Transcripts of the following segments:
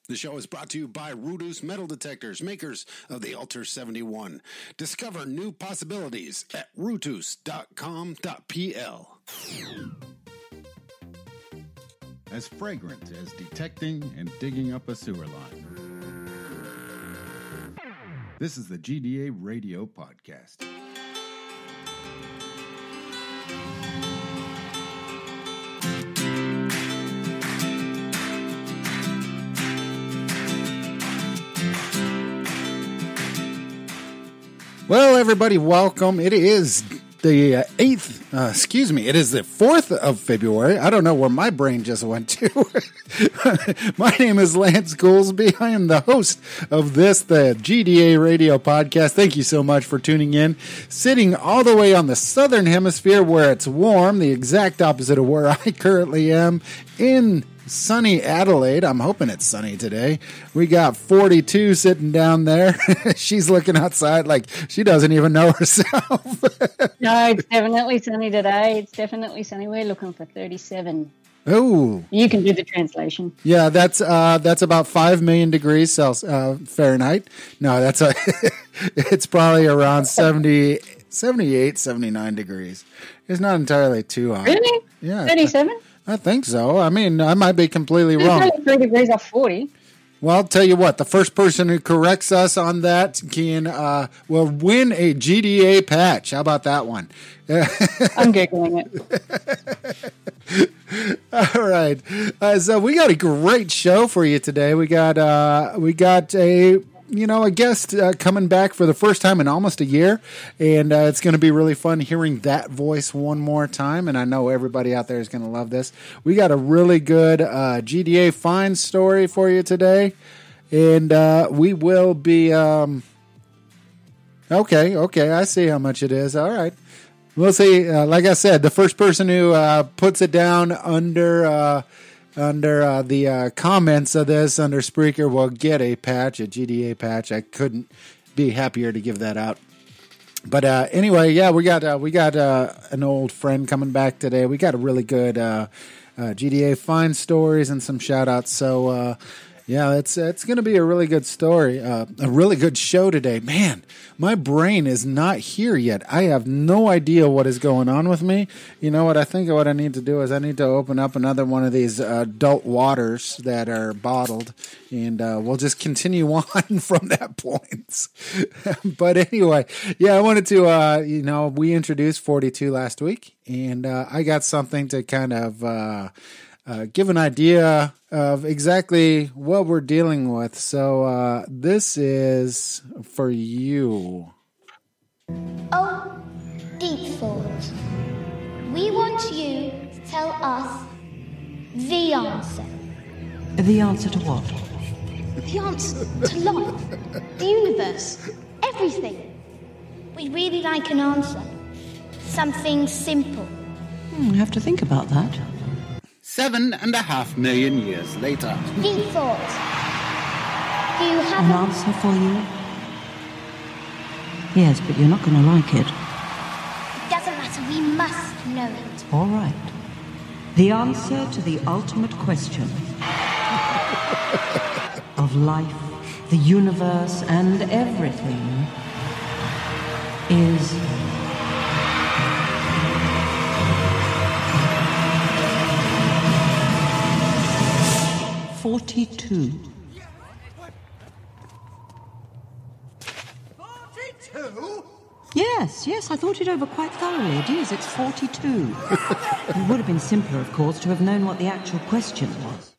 The show is brought to you by Rudus Metal Detectors, makers of the Alter 71. Discover new possibilities at rutus.com.pl. As fragrant as detecting and digging up a sewer line. This is the GDA Radio Podcast. Well, everybody, welcome. It is the it is the 4th of February. I don't know where my brain just went to. My name is Lance Goolsby. I am the host of the GDA Radio Podcast. Thank you so much for tuning in. Sitting all the way on the southern hemisphere where it's warm, the exact opposite of where I currently am in sunny Adelaide. I'm hoping it's sunny today. We got 42 sitting down there. She's looking outside like she doesn't even know herself. No, it's definitely sunny today. It's definitely sunny. We're looking for 37. Oh, you can do the translation. Yeah, that's about 5 million degrees Celsius, Fahrenheit. No, it's probably around 70, 78, 79 degrees. It's not entirely too hot. Really? Yeah. 37? I think so. I mean, I might be completely wrong. It's only 3 degrees off 40. Well, I'll tell you what. The first person who corrects us on that will win a GDA patch. How about that one? I'm Googling it. All right. So we got a great show for you today. We got a guest coming back for the first time in almost a year, and it's going to be really fun hearing that voice one more time, and I know everybody out there is going to love this. We got a really good GDA fine story for you today, and we will be... Okay, I see how much it is. All right. We'll see. Like I said, the first person who puts it down under the comments of this under Spreaker will get a patch, a GDA patch. I couldn't be happier to give that out. But anyway, yeah, we got an old friend coming back today. We got a really good GDA fine stories and some shout outs. So yeah, it's going to be a really good story, a really good show today. Man, my brain is not here yet. I have no idea what is going on with me. You know what? I think what I need to do is I need to open up another one of these adult waters that are bottled, and we'll just continue on from that point. But anyway, yeah, I wanted to, we introduced 42 last week, and I got something to kind of give an idea of exactly what we're dealing with. So this is for you. Oh, deep thought. We want you to tell us the answer. The answer to what? The answer to life, the universe, everything. We'd really like an answer. Something simple. I have to think about that. 7.5 million years later. Deep thought. Do you have an answer for you? Yes, but you're not going to like it. It doesn't matter. We must know it. All right. The answer to the ultimate question of life, the universe, and everything is... 42. 42? Yes, I thought it over quite thoroughly. It is, it's 42. It would have been simpler, of course, to have known what the actual question was.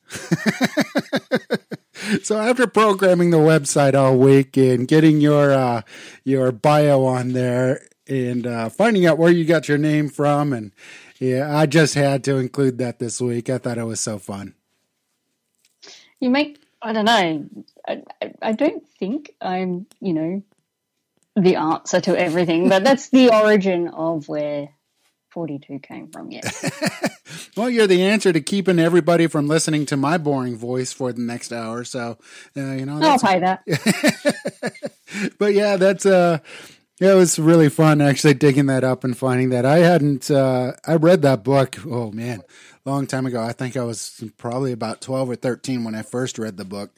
So after programming the website all week and getting your bio on there and finding out where you got your name from, and yeah, I just had to include that this week. I thought it was so fun. I don't know, I don't think I'm, the answer to everything, but that's the origin of where 42 came from, yes. Well, you're the answer to keeping everybody from listening to my boring voice for the next hour, so, I'll pay that. But yeah, it was really fun actually digging that up and finding that. I read that book, oh man, long time ago. I think I was probably about 12 or 13 when I first read the book.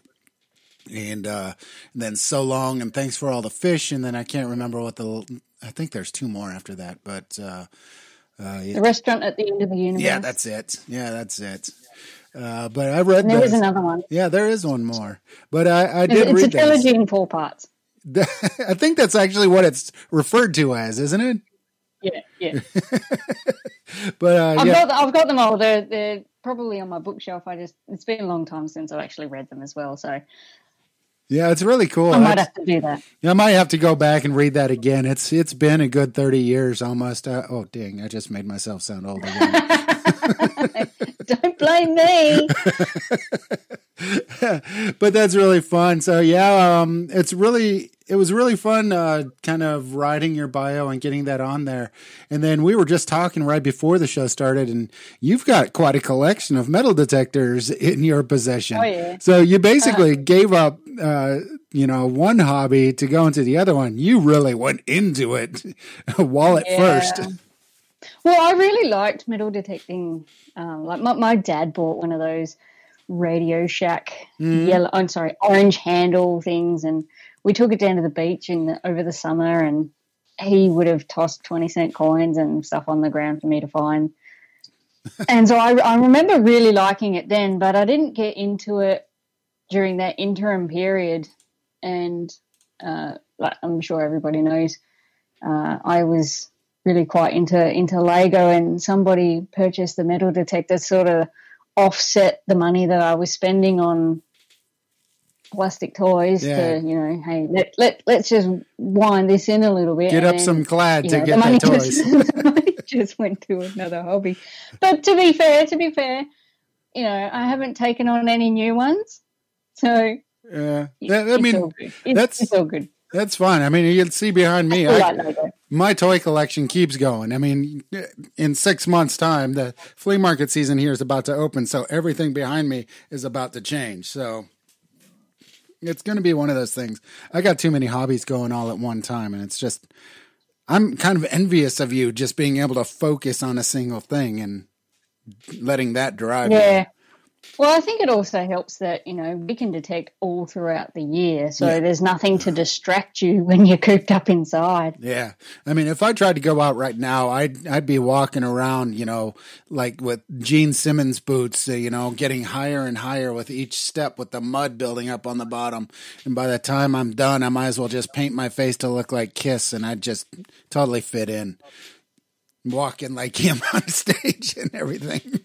And then So Long and Thanks for All the Fish, and then I can't remember I think there's two more after that, but The Restaurant at the End of the Universe. Yeah, that's it. But I read and there was another one. Yeah, there is one more. But I did read It's a trilogy in 4 parts. I think that's actually what it's referred to as, isn't it? Yeah. But I've got them all. They're probably on my bookshelf. It's been a long time since I've actually read them as well. So yeah, it's really cool. I might have to do that. I might have to go back and read that again. It's been a good 30 years almost. Oh dang! I just made myself sound old again. Don't blame me. But that's really fun. So yeah, it was really fun kind of writing your bio and getting that on there. And then we were just talking right before the show started, and you've got quite a collection of metal detectors in your possession. Oh yeah. So you basically gave up one hobby to go into the other one. You really went into it wallet first. Well, I really liked metal detecting. Like my dad bought one of those Radio Shack orange handle things, and we took it down to the beach over the summer, and he would have tossed 20-cent coins and stuff on the ground for me to find. And so I remember really liking it then, but I didn't get into it during that interim period. And like I'm sure everybody knows, I was really quite into Lego, and somebody purchased the metal detector sort of offset the money that I was spending on plastic toys to, hey, let's just wind this in a little bit. Get up some clad to get the toys. The money just went to another hobby. But to be fair, I haven't taken on any new ones. So it's all good. That's fine. I mean, you can see behind me, my toy collection keeps going. I mean, in 6 months' time, the flea market season here is about to open, so everything behind me is about to change. So it's going to be one of those things. I got too many hobbies going all at one time, and it's just, I'm kind of envious of you just being able to focus on a single thing and letting that drive you. Well, I think it also helps that, we can detect all throughout the year. So there's nothing to distract you when you're cooped up inside. Yeah. I mean, if I tried to go out right now, I'd be walking around, like with Gene Simmons boots, getting higher and higher with each step with the mud building up on the bottom. And by the time I'm done, I might as well just paint my face to look like Kiss, and I'd just totally fit in. Walking like him on stage and everything.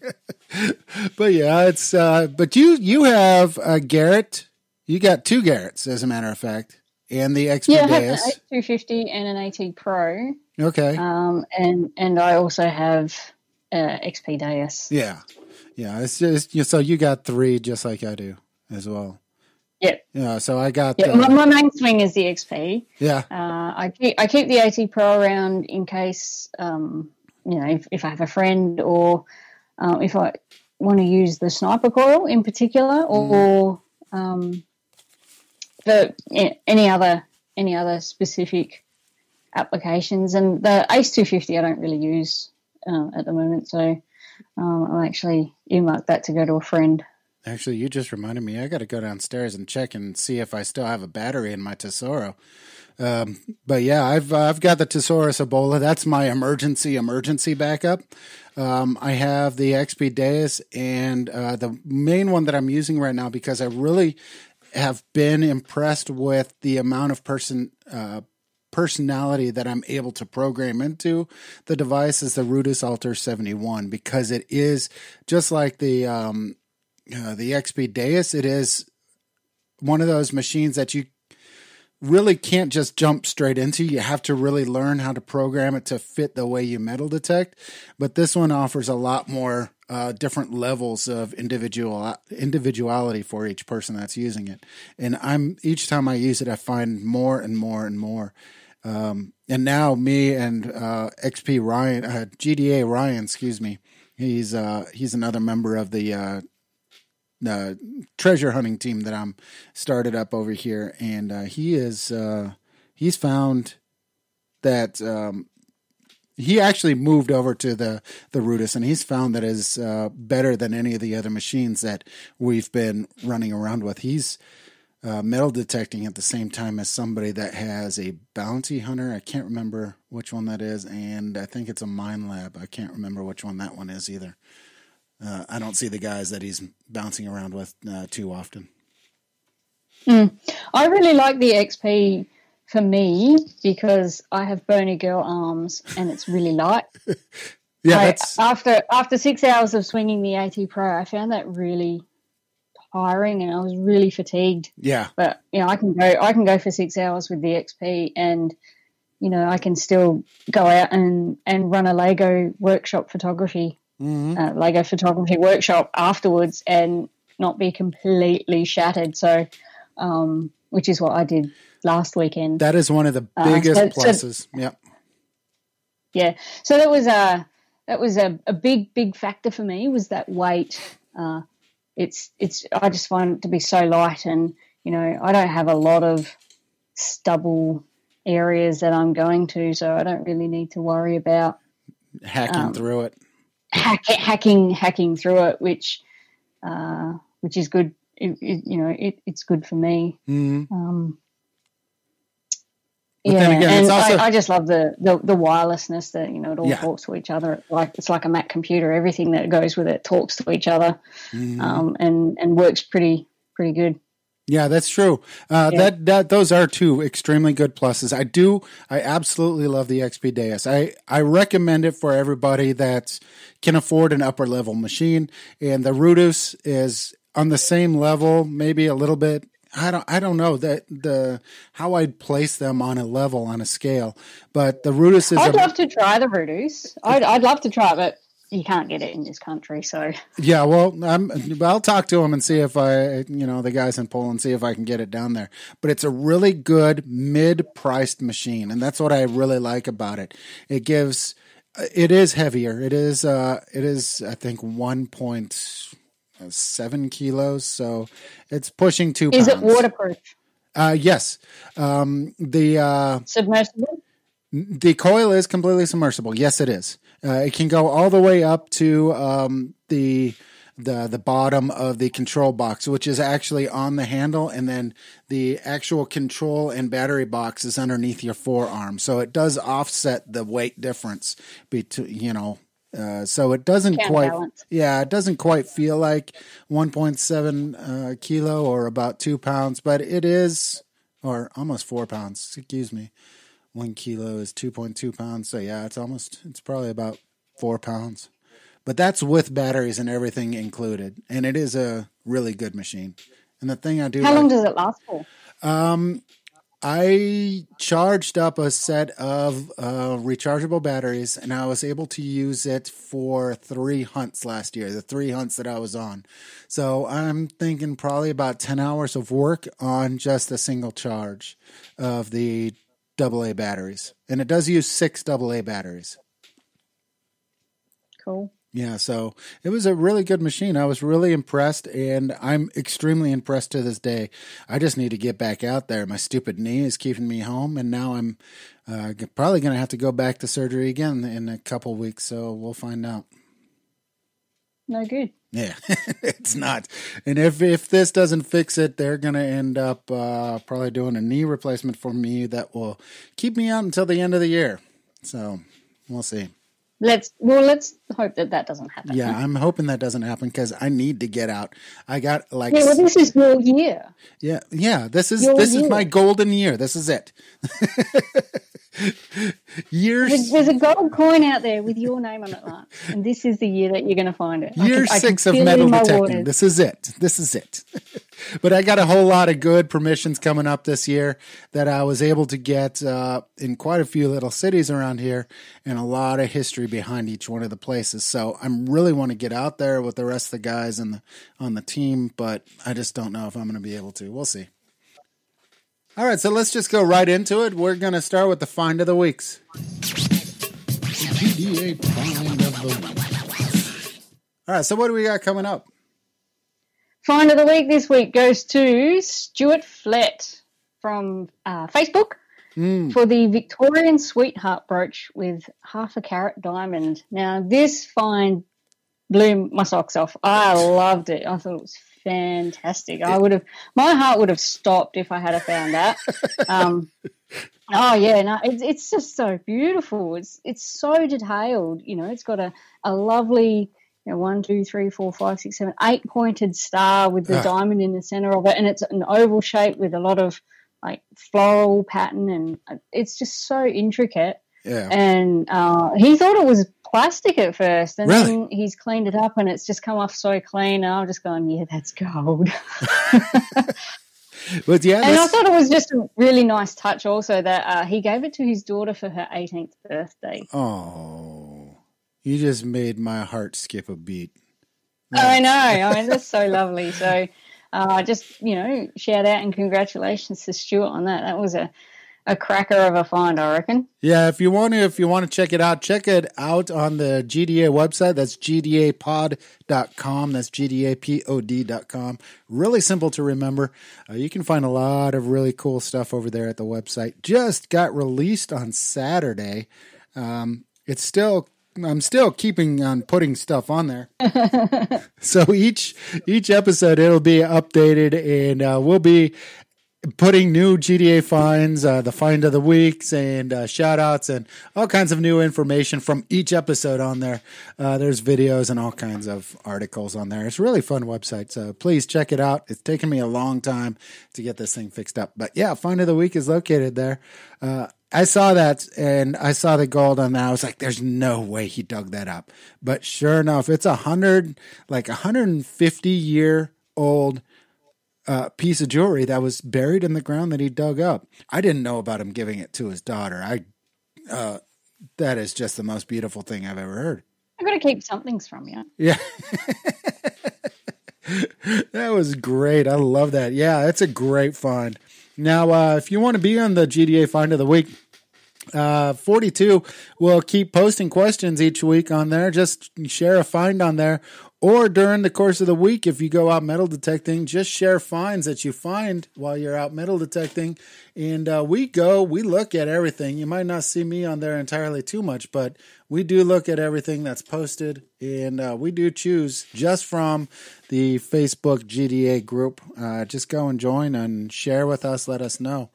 But yeah, it's but you have a Garrett. You got two Garretts, as a matter of fact, and the XP I have an H250 and an AT Pro. Okay. And I also have XP Deus. Yeah. It's just so you got three, just like I do as well. Yep. Yeah. So I got my main swing is the XP. Yeah. I keep the AT Pro around in case if I have a friend, or if I want to use the sniper coil in particular, or any other specific applications. And the Ace 250 I don't really use at the moment, so I'll actually earmark that to go to a friend. Actually, you just reminded me. I got to go downstairs and check and see if I still have a battery in my Tesoro. But yeah, I've got the Thesaurus Ebola. That's my emergency backup. I have the XP Deus, and the main one that I'm using right now, because I really have been impressed with the amount of personality that I'm able to program into the device, is the Rudis Alter 71, because it is just like the XP Deus. It is one of those machines that you really can't just jump straight into. You have to really learn how to program it to fit the way you metal detect. But this one offers a lot more different levels of individuality for each person that's using it. And each time I use it, I find more and more and more. And now me and XP Ryan, GDA Ryan, excuse me, he's another member of the treasure hunting team that I'm started up over here, and he's found that he actually moved over to the Rudis, and he's found that is better than any of the other machines that we've been running around with. He's metal detecting at the same time as somebody that has a bounty hunter. I can't remember which one that is, and I think it's a mine lab. I can't remember which one that one is either. I don't see the guys that he's bouncing around with too often. I really like the XP for me because I have bony girl arms and it's really light. After 6 hours of swinging the AT Pro, I found that really tiring and I was really fatigued. Yeah. But I can go for 6 hours with the XP and I can still go out and run a Lego workshop photography, Lego photography workshop afterwards and not be completely shattered. So, which is what I did last weekend. That is one of the biggest pluses. Yep. Yeah. So that was a big factor for me was that weight. I just find it to be so light and, I don't have a lot of stubble areas that I'm going to, so I don't really need to worry about hacking through it. Hacking through it, which is good. It's good for me. Mm-hmm. Again, and also, I just love the wirelessness that it all talks to each other. It's like a Mac computer. Everything that goes with it talks to each other, and works pretty good. Yeah, that's true. That those are two extremely good pluses. I absolutely love the XP Deus. I recommend it for everybody that can afford an upper level machine, and the Rudus is on the same level, maybe a little bit. I don't know that how I'd place them on a level on a scale, but the Rudus is. I'd love to try the Rudus. I'd love to try it, but you can't get it in this country. So yeah, well, I'll talk to them and see if the guys in Poland, see if I can get it down there. But it's a really good mid-priced machine, and that's what I really like about it. It is heavier. It is I think 1.7 kilos, so it's pushing 2 pounds. Is it waterproof? Yes. The submersible? The coil is completely submersible. Yes, it is. It can go all the way up to the bottom of the control box, which is actually on the handle, and then the actual control and battery box is underneath your forearm. So it does offset the weight difference between, so it doesn't it doesn't quite feel like 1.7 kilo or about 2 pounds, but it is, or almost 4 pounds, excuse me. 1 kilo is 2.2 pounds. So yeah, it's probably about 4 pounds, but that's with batteries and everything included. And it is a really good machine. And the thing I do, how long does it last for? I charged up a set of rechargeable batteries, and I was able to use it for 3 hunts last year, the 3 hunts that I was on. So I'm thinking probably about 10 hours of work on just a single charge of the AA batteries. And it does use 6 AA batteries. Cool. Yeah, so it was a really good machine. I was really impressed, and I'm extremely impressed to this day. I just need to get back out there. My stupid knee is keeping me home, and now I'm probably going to have to go back to surgery again in a couple weeks, so we'll find out. No good. Yeah, it's not. And if this doesn't fix it, they're going to end up probably doing a knee replacement for me that will keep me out until the end of the year. So we'll see. Let's hope that doesn't happen. Yeah, I'm hoping that doesn't happen because I need to get out. I got this is your year. Yeah. This is my golden year. This is it. Years. There's a gold coin out there with your name on it, Mark, and this is the year that you're going to find it. Year 6 of metal detecting. This is it. But I got a whole lot of good permissions coming up this year that I was able to get in quite a few little cities around here, and a lot of history behind each one of the places. So I really want to get out there with the rest of the guys on the team, but I just don't know if I'm going to be able to. We'll see. All right, so let's just go right into it. We're going to start with the Find of the Weeks. GDA Find of the Week. All right, so what do we got coming up? Find of the Week this week goes to Stuart Flett from Facebook for the Victorian Sweetheart brooch with half a carat diamond. Now, this find blew my socks off. I loved it. I thought it was fantastic. My heart would have stopped if I had found that. Oh yeah, no, it's just so beautiful. It's so detailed. It's got a lovely 1, 2, 3, 4, 5, 6, 7, 8-pointed star with the diamond in the center of it, and it's an oval shape with a lot of like floral pattern, and it's just so intricate. Yeah. And he thought it was plastic at first, and really? then he's cleaned it up, and it's just come off so clean. And I'm just going, yeah, that's gold. But yeah, and I thought it was just a really nice touch also that he gave it to his daughter for her 18th birthday. Oh, you just made my heart skip a beat. I know. I mean, that's so lovely. So just, shout out and congratulations to Stuart on that. That was a cracker of a find, I reckon. Yeah, if you want to check it out on the GDA website. That's gdapod.com. That's gdapod.com. Really simple to remember. You can find a lot of really cool stuff over there at the website. Just got released on Saturday. I'm still keeping on putting stuff on there. So each episode it'll be updated, and we'll be putting new GDA finds, the find of the weeks, and shout outs and all kinds of new information from each episode on there. There's videos and all kinds of articles on there. It's a really fun website, so please check it out. It's taken me a long time to get this thing fixed up, but yeah, find of the week is located there. I saw that, and I saw the gold on that. I was like, there's no way he dug that up. But sure enough, it's 150-year-old piece of jewelry that was buried in the ground that he dug up. I didn't know about him giving it to his daughter. That is just the most beautiful thing I've ever heard. I've got to keep some things from you. Yeah. That was great. I love that. Yeah, it's a great find. Now, if you want to be on the GDA Find of the Week, 42 will keep posting questions each week on there. Just share a find on there. Or during the course of the week, if you go out metal detecting, just share finds that you find while you're out metal detecting. And we look at everything. You might not see me on there entirely too much, but we do look at everything that's posted. And we do choose just from the Facebook GDA group. Just go and join and share with us. Let us know.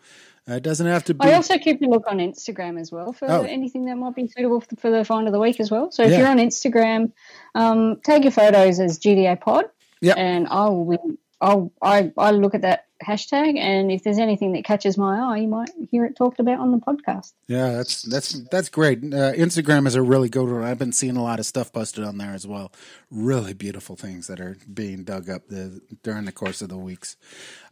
It doesn't have to be. I also keep a look on Instagram as well for anything that might be suitable for the find of the week as well. So if you're on Instagram, tag your photos as GDA Pod, and I look at that hashtag, and if there's anything that catches my eye, you might hear it talked about on the podcast. Yeah, that's great. Instagram is a really good one. I've been seeing a lot of stuff posted on there as well. Really beautiful things that are being dug up during the course of the weeks.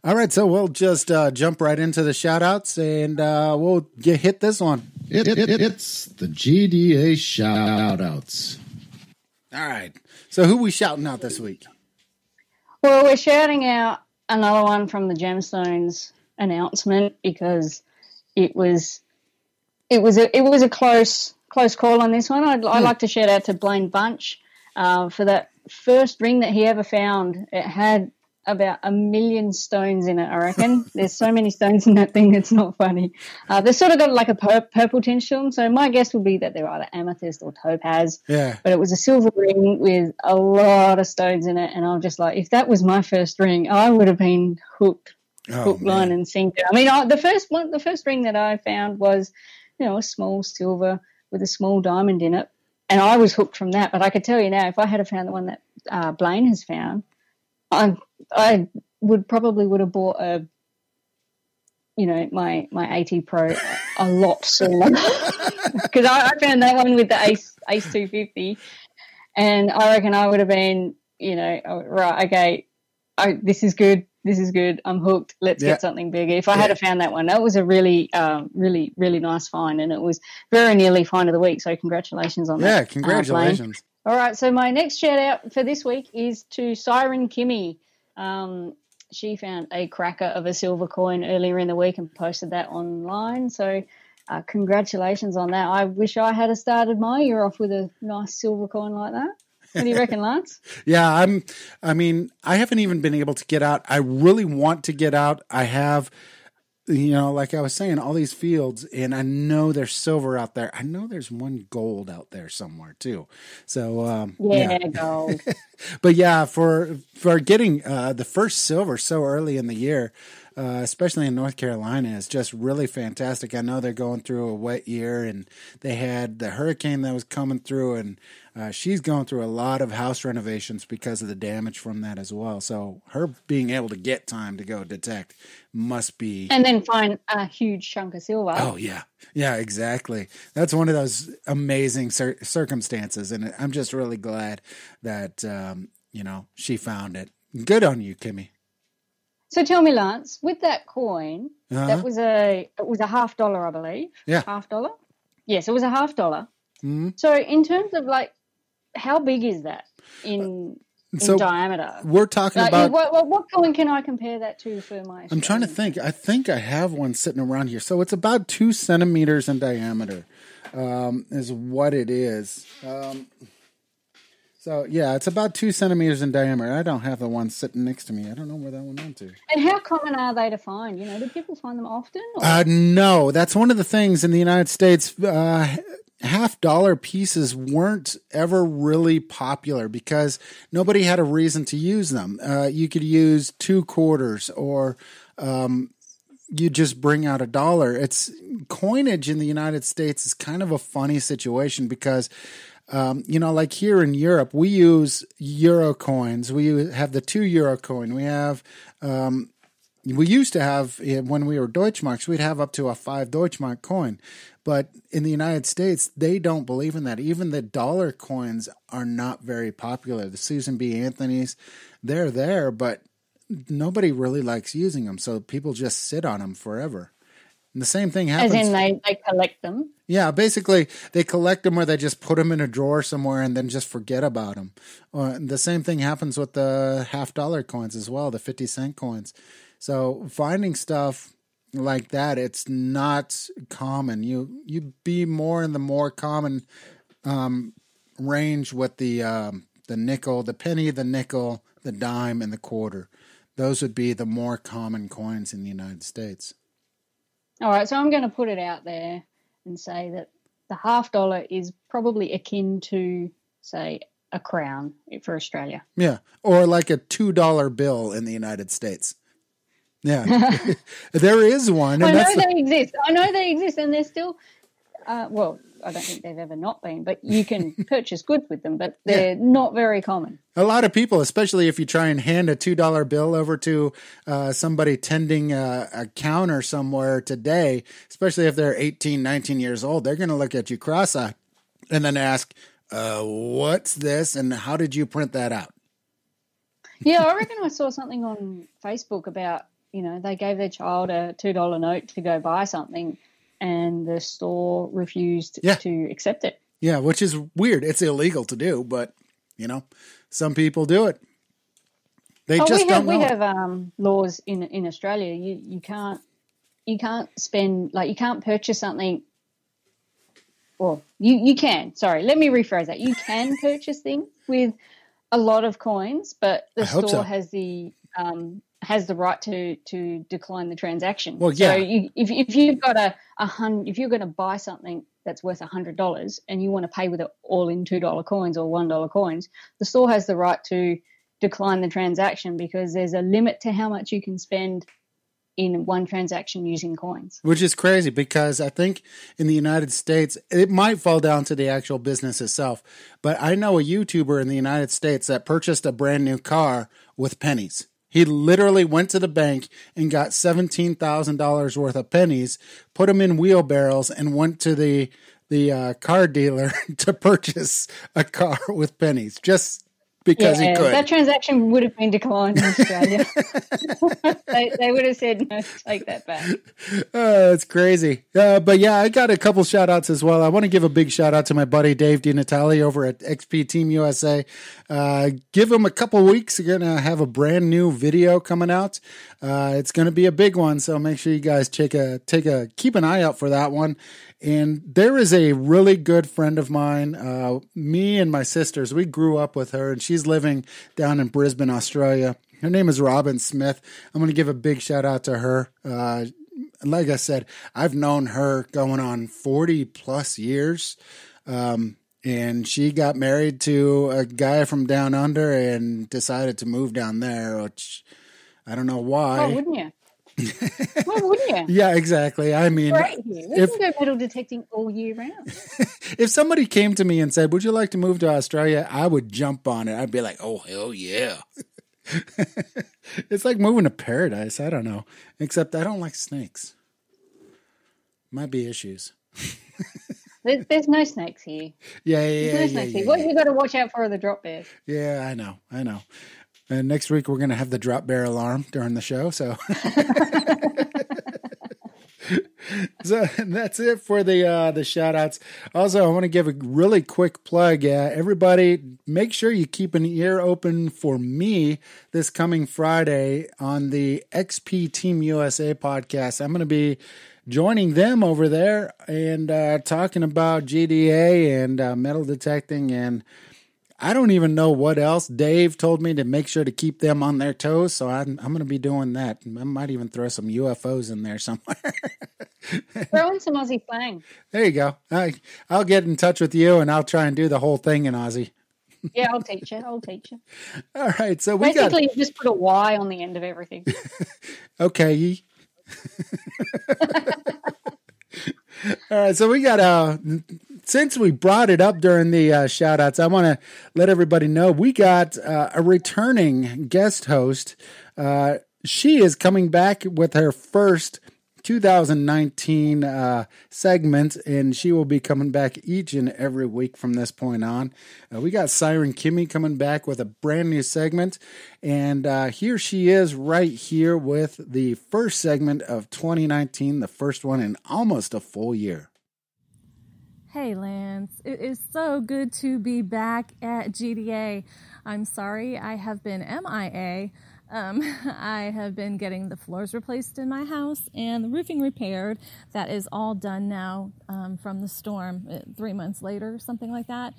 All right, so we'll just jump right into the shout-outs, and we'll hit this one. It's the GDA shout-outs. All right, so who we shouting out this week? Well, we're shouting out another one from the Gemstones announcement because it was a close call on this one. I'd like to shout out to Blaine Bunch for that first ring that he ever found. It had about 1 million stones in it, I reckon. There's so many stones in that thing, it's not funny. They've sort of got like a purple tinge to them, so my guess would be that they're either amethyst or topaz. Yeah. But it was a silver ring with a lot of stones in it, and I'm just like, if that was my first ring, I would have been hooked, line, and sinker. I mean, the first ring that I found was, a small silver with a small diamond in it, and I was hooked from that. But I could tell you now, if I had found the one that Blaine has found, I would have bought my AT Pro a lot sooner because I found that one with the Ace 250, and I reckon I would have been, right, okay, this is good, I'm hooked. Let's get something bigger. If I had found that one, that was a really, really, really nice find, and it was very nearly find of the week. So congratulations on that. Yeah, congratulations. All right, so my next shout out for this week is to Siren Kimmy. She found a cracker of a silver coin earlier in the week and posted that online. So congratulations on that. I wish I had started my year off with a nice silver coin like that. What do you reckon, Lance? Yeah, I haven't even been able to get out. I really want to get out. I have like I was saying, all these fields, and I know there's silver out there. I know there's one gold out there somewhere too. So gold. But yeah, for getting the first silver so early in the year, especially in North Carolina, is just really fantastic. I know they're going through a wet year, and they had the hurricane that was coming through, and she's going through a lot of house renovations because of the damage from that as well. So her being able to get time to go detect must be... And then find a huge chunk of silver. Oh, yeah. Yeah, exactly. That's one of those amazing circumstances, and I'm just really glad that, she found it. Good on you, Kimmy. So tell me, Lance, with that coin, it was a $50, I believe. Yeah. $50? Yes, it was a $50. Mm-hmm. So in terms of how big is that in diameter? We're talking about... What coin can I compare that to for my... I'm trying to think. I think I have one sitting around here. So it's about 2 centimeters in diameter is what it is. So, yeah, it's about 2 centimeters in diameter. I don't have the one sitting next to me. I don't know where that one went to. And how common are they to find? Do people find them often? No, that's one of the things in the United States. $50 pieces weren't ever really popular because nobody had a reason to use them. You could use 2 quarters or you just bring out $1. It's coinage in the United States is kind of a funny situation because like here in Europe, we use euro coins. We have the 2 euro coin. We have, we used to have, when we were Deutschmarks, we'd have up to a 5 Deutschmark coin. But in the United States, they don't believe in that. Even the dollar coins are not very popular. The Susan B. Anthony's, they're there, but nobody really likes using them. So people just sit on them forever. And the same thing happens. As in they collect them? Yeah, basically they collect them or they just put them in a drawer somewhere and then just forget about them. The same thing happens with the $50 coins as well, the 50-cent coins. So finding stuff like that, it's not common. You be more in the more common range with the nickel, the penny, the nickel, the dime, and the quarter. Those would be the more common coins in the United States. All right, so I'm going to put it out there and say that the $50 is probably akin to, say, a crown for Australia. Yeah, or like a $2 bill in the United States. Yeah, there is one. I know they exist, and they're still, I don't think they've ever not been, but you can purchase goods with them, but they're not very common. A lot of people, especially if you try and hand a $2 bill over to somebody tending a counter somewhere today, especially if they're 18, 19 years old, they're going to look at you cross-eyed and then ask, what's this and how did you print that out? Yeah, I reckon I saw something on Facebook about, they gave their child a $2 note to go buy something and the store refused to accept it. Yeah, which is weird. It's illegal to do, but, some people do it. They just don't know. We have laws in Australia. You can't spend, you can't purchase something. Well, you can. Sorry, let me rephrase that. You can purchase things with a lot of coins, but the store has the right to decline the transaction. Well, yeah. So if you've got if you're going to buy something that's worth $100 and you want to pay with it all in $2 coins or $1 coins, the store has the right to decline the transaction because there's a limit to how much you can spend in one transaction using coins. Which is crazy because I think in the United States, it might fall down to the actual business itself. But I know a YouTuber in the United States that purchased a brand new car with pennies. He literally went to the bank and got $17,000 worth of pennies, put them in wheelbarrows, and went to the car dealer to purchase a car with pennies just because he could. That transaction would have been declined in Australia. they would have said, no, take that back. It's crazy. But yeah, I got a couple shout outs as well. I want to give a big shout out to my buddy Dave DiNatale over at XP Team USA. Give him a couple weeks. You're going to have a brand new video coming out. It's going to be a big one. So make sure you guys keep an eye out for that one. And there is a really good friend of mine, me and my sisters, we grew up with her, and she's living down in Brisbane, Australia. Her name is Robin Smith. I'm going to give a big shout out to her. like I said, I've known her going on 40 plus years. And she got married to a guy from down under and decided to move down there, which I don't know why. Oh, wouldn't you? Why wouldn't you? Yeah, exactly. I mean, Right here. We can go metal detecting all year round. If somebody came to me and said, would you like to move to Australia? I would jump on it. I'd be like, oh, hell yeah. It's like moving to paradise. I don't know. Except I don't like snakes. Might be issues. There's no snakes here. Yeah. There's no snakes here. What you got to watch out for are the drop bears. Yeah, I know. And next week we're going to have the drop bear alarm during the show. So, so that's it for the shout outs. Also, I want to give a really quick plug. Everybody, make sure you keep an ear open for me this coming Friday on the XP Team USA podcast. I'm going to be joining them over there and talking about GDA and metal detecting, and I don't even know what else. Dave told me to make sure to keep them on their toes, so I'm going to be doing that. I might even throw some UFOs in there somewhere. Throw in some Aussie slang. There you go. I'll get in touch with you, and I'll try and do the whole thing in Aussie. Yeah, I'll teach you. All right, so basically you just put a Y on the end of everything. Okay. All right, so we got since we brought it up during the shout outs, I want to let everybody know we got a returning guest host. She is coming back with her first 2019 segment, and she will be coming back each and every week from this point on. We got Siren Kimmy coming back with a brand new segment, and here she is right here with the first segment of 2019, the first one in almost a full year. Hey Lance, it is so good to be back at GDA. I'm sorry I have been MIA. I have been getting the floors replaced in my house and the roofing repaired. That is all done now from the storm 3 months later, something like that.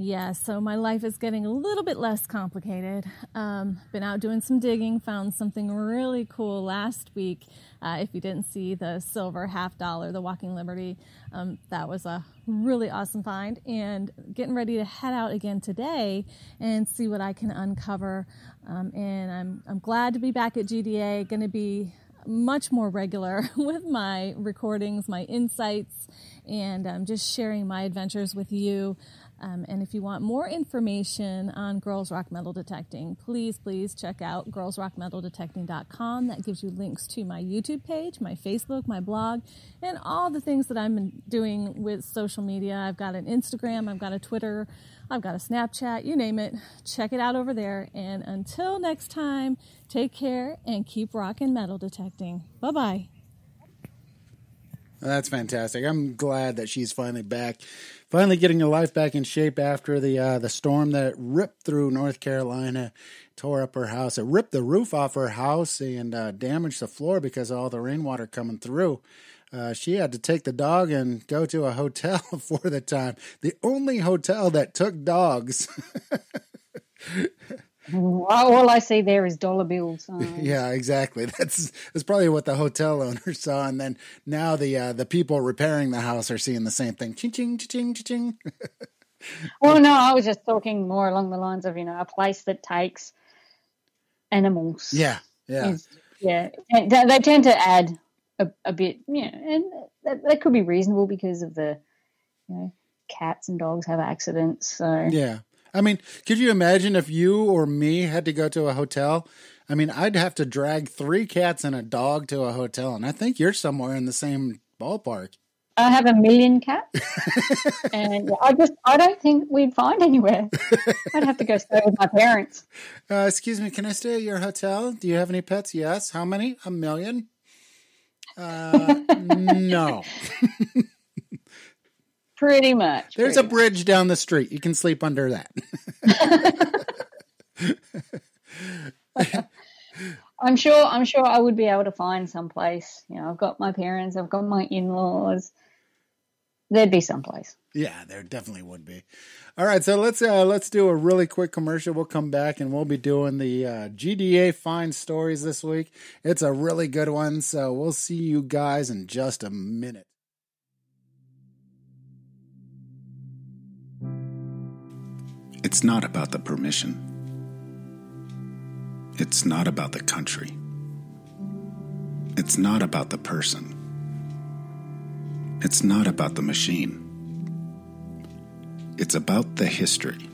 Yeah, so my life is getting a little bit less complicated. Been out doing some digging, found something really cool last week. If you didn't see the silver $50, the Walking Liberty, that was a really awesome find. And getting ready to head out again today and see what I can uncover. And I'm glad to be back at GDA. Going to be much more regular with my recordings, my insights, and just sharing my adventures with you. And if you want more information on Girls Rock Metal Detecting, please check out girlsrockmetaldetecting.com. That gives you links to my YouTube page, my Facebook, my blog, and all the things that I'm doing with social media. I've got an Instagram, I've got a Twitter, I've got a Snapchat, you name it. Check it out over there. And until next time, take care and keep rocking metal detecting. Bye-bye. That's fantastic. I'm glad that she's finally back, finally getting her life back in shape after the storm that ripped through North Carolina, tore up her house. It ripped the roof off her house and damaged the floor because of all the rainwater coming through. She had to take the dog and go to a hotel for the time. The only hotel that took dogs. All I see there is dollar bills. Yeah, exactly. That's probably what the hotel owner saw, and then now the people repairing the house are seeing the same thing. Ching ching ching ching. Well, no, I was just talking more along the lines of a place that takes animals. Yeah. Yeah. And they tend to add a bit, and that could be reasonable because of the, cats and dogs have accidents. So yeah. I mean, could you imagine if you or me had to go to a hotel? I mean, I'd have to drag 3 cats and a dog to a hotel, and I think you're somewhere in the same ballpark. I have 1 million cats, and I don't think we'd find anywhere. I'd have to go stay with my parents. Excuse me, can I stay at your hotel? Do you have any pets? Yes. How many? 1 million? No. Pretty much. There's a bridge down the street. You can sleep under that. I'm sure I would be able to find some place. I've got my parents, I've got my in-laws. there'd be someplace. Yeah, there definitely would be. All right, so let's do a really quick commercial. We'll come back and we'll be doing the GDA Find Stories this week. It's a really good one, so we'll see you guys in just a minute. It's not about the permission. It's not about the country. It's not about the person. It's not about the machine. It's about the history.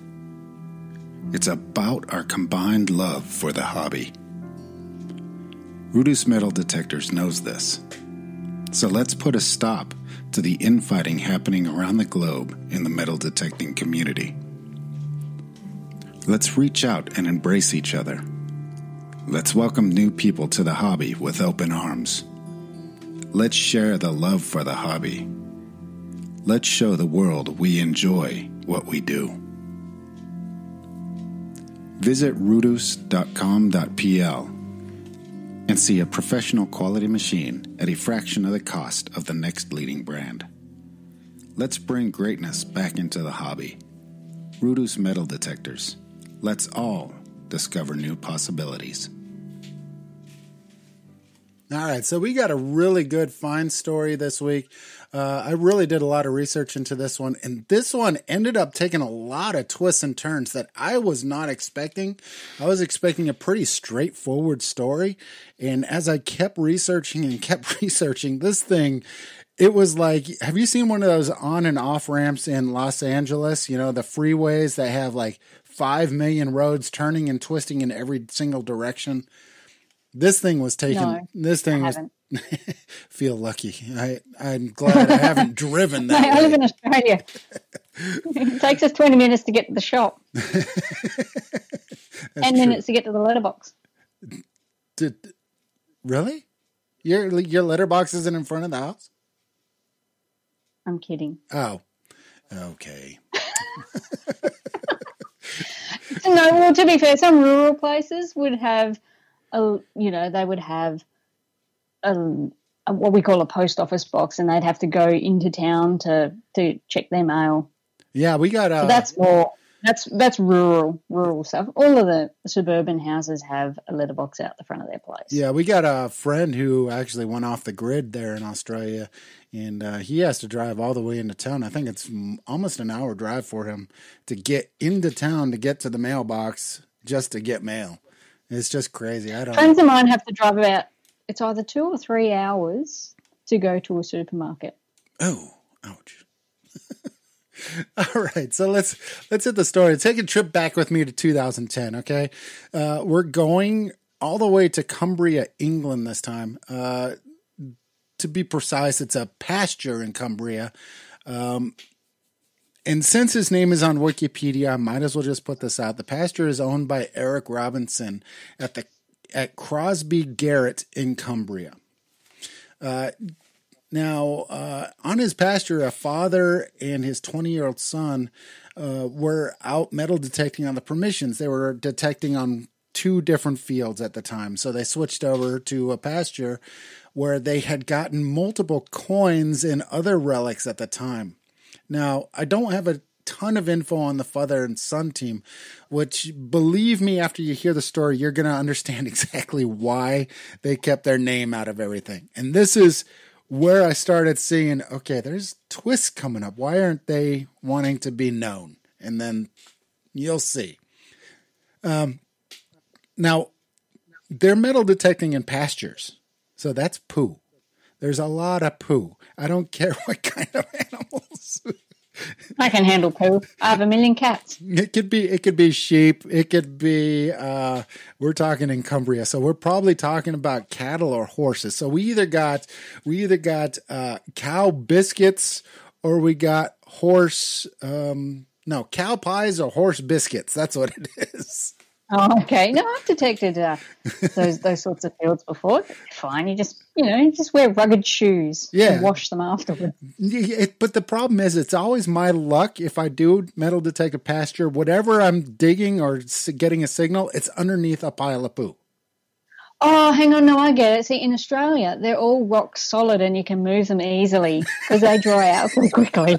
It's about our combined love for the hobby. Rudus Metal Detectors knows this. So let's put a stop to the infighting happening around the globe in the metal detecting community. Let's reach out and embrace each other. Let's welcome new people to the hobby with open arms. Let's share the love for the hobby. Let's show the world we enjoy what we do. Visit rudus.com.pl and see a professional quality machine at a fraction of the cost of the next leading brand. Let's bring greatness back into the hobby. Rudus Metal Detectors. Let's all discover new possibilities. All right, so we got a really good find story this week. I really did a lot of research into this one, and this one ended up taking a lot of twists and turns that I was not expecting. I was expecting a pretty straightforward story, and as I kept researching, this thing, it was like, have you seen one of those on and off ramps in Los Angeles? You know, the freeways that have like 5 million roads turning and twisting in every single direction. This thing was taken. No, this thing I was. haven't. Feel lucky. I'm glad I haven't driven that. I live in Australia. It takes us 20 minutes to get to the shop. 10 minutes to get to the letterbox. Really? Your letterbox isn't in front of the house? I'm kidding. Oh, okay. No, well, to be fair, some rural places would have, they would have what we call a post office box, and they'd have to go into town to check their mail. Yeah, we got. So that's more. That's rural stuff. All of the suburban houses have a letterbox out the front of their place. Yeah, we got a friend who actually went off the grid there in Australia, and he has to drive all the way into town. I think it's almost an hour drive for him to get into town to get to the mailbox just to get mail. It's just crazy. Friends of mine have to drive about, it's either 2 or 3 hours to go to a supermarket. Oh, ouch. All right, so let's hit the story. Take a trip back with me to 2010, okay? We're going all the way to Cumbria, England this time. To be precise, it's a pasture in Cumbria. And since his name is on Wikipedia, I might as well just put this out. The pasture is owned by Eric Robinson at Crosby, Garrett in Cumbria. Now, on his pasture, a father and his 20-year-old son were out metal detecting on the permissions. They were detecting on 2 different fields at the time. So they switched over to a pasture where they had gotten multiple coins and other relics at the time. Now, I don't have a ton of info on the father and son team, which, believe me, after you hear the story, you're going to understand exactly why they kept their name out of everything. And this is where I started seeing, okay, there's twists coming up. Why aren't they wanting to be known? And then you'll see. Now, they're metal detecting in pastures. So that's poo. There's a lot of poo. I don't care what kind of animals. I can handle poo. I have 1 million cats. It could be sheep. It could be, we're talking in Cumbria. So we're probably talking about cattle or horses. So we either got cow biscuits or we got cow pies or horse biscuits. That's what it is. Oh, okay. No, I've detected those sorts of fields before. Fine. You just wear rugged shoes and wash them afterwards. But the problem is, it's always my luck if I do metal detect a pasture, whatever I'm digging or getting a signal, it's underneath a pile of poo. Oh, hang on. No, I get it. See, in Australia, they're all rock solid and you can move them easily because they dry out so quickly.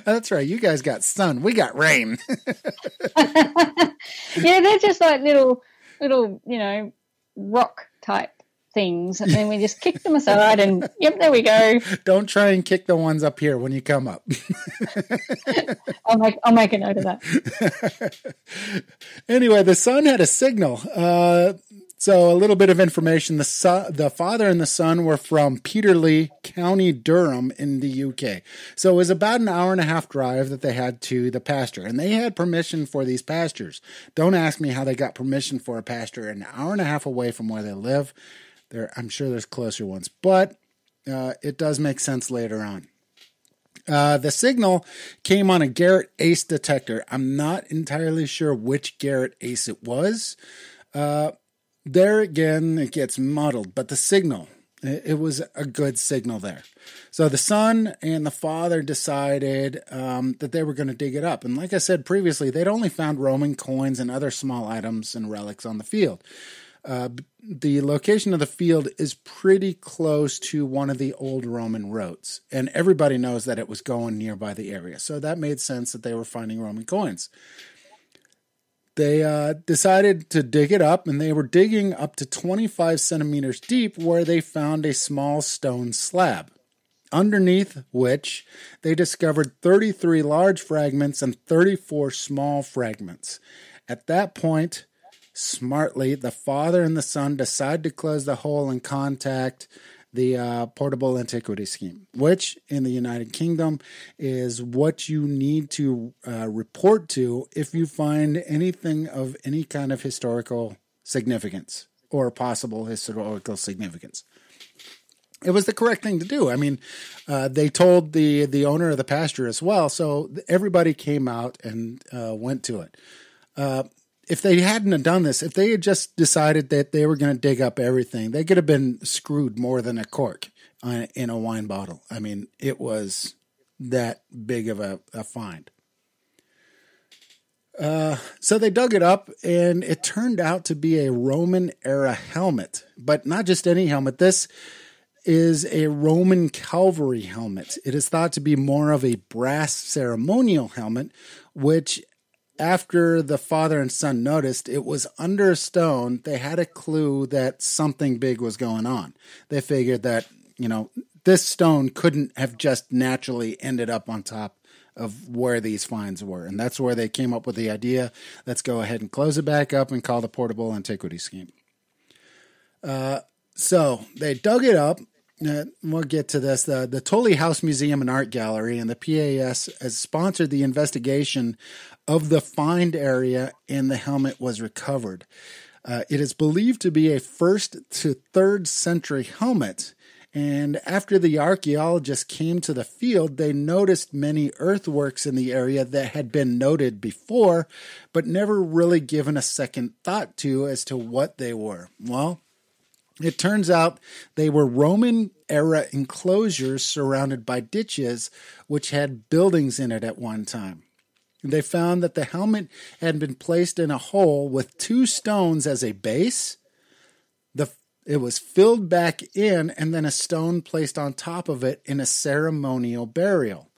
That's right. You guys got sun. We got rain. Yeah, they're just like little, rock type things. And then we just kick them aside and, yep, there we go. Don't try and kick the ones up here when you come up. I'll make a note of that. Anyway, the son had a signal. So a little bit of information. The father and the son were from Peterlee, County Durham in the UK. So it was about an hour and a half drive that they had to the pasture. And they had permission for these pastures. Don't ask me how they got permission for a pasture an hour and a half away from where they live. I'm sure there's closer ones. But it does make sense later on. The signal came on a Garrett ACE detector. I'm not entirely sure which Garrett ACE it was. There again, it gets muddled, but the signal, it was a good signal there. So the son and the father decided that they were going to dig it up. And like I said previously, they'd only found Roman coins and other small items and relics on the field. The location of the field is pretty close to one of the old Roman roads, and everybody knows that it was going nearby the area. So that made sense that they were finding Roman coins. They decided to dig it up, and they were digging up to 25 centimeters deep where they found a small stone slab, underneath which they discovered 33 large fragments and 34 small fragments. At that point, smartly, the father and the son decide to close the hole and contact the Portable Antiquity Scheme, which in the United Kingdom is what you need to report to if you find anything of any kind of historical significance or possible historical significance. It was the correct thing to do. I mean, they told the owner of the pasture as well, so everybody came out and went to it. If they hadn't have done this, if they had just decided that they were going to dig up everything, they could have been screwed more than a cork in a wine bottle. I mean, it was that big of a find. So they dug it up, and it turned out to be a Roman-era helmet. But not just any helmet. This is a Roman cavalry helmet. It is thought to be more of a brass ceremonial helmet, which after the father and son noticed it was under a stone, they had a clue that something big was going on. They figured that, this stone couldn't have just naturally ended up on top of where these finds were. And that's where they came up with the idea, let's go ahead and close it back up and call the Portable Antiquity Scheme. So they dug it up. We'll get to this. The Tolley House Museum and Art Gallery and the PAS has sponsored the investigation of the find area, and the helmet was recovered. It is believed to be a 1st to 3rd century helmet, and after the archaeologists came to the field, they noticed many earthworks in the area that had been noted before, but never really given a second thought to as to what they were. Well, it turns out they were Roman-era enclosures surrounded by ditches, which had buildings in it at one time. They found that the helmet had been placed in a hole with 2 stones as a base. It was filled back in, and then a stone placed on top of it in a ceremonial burial.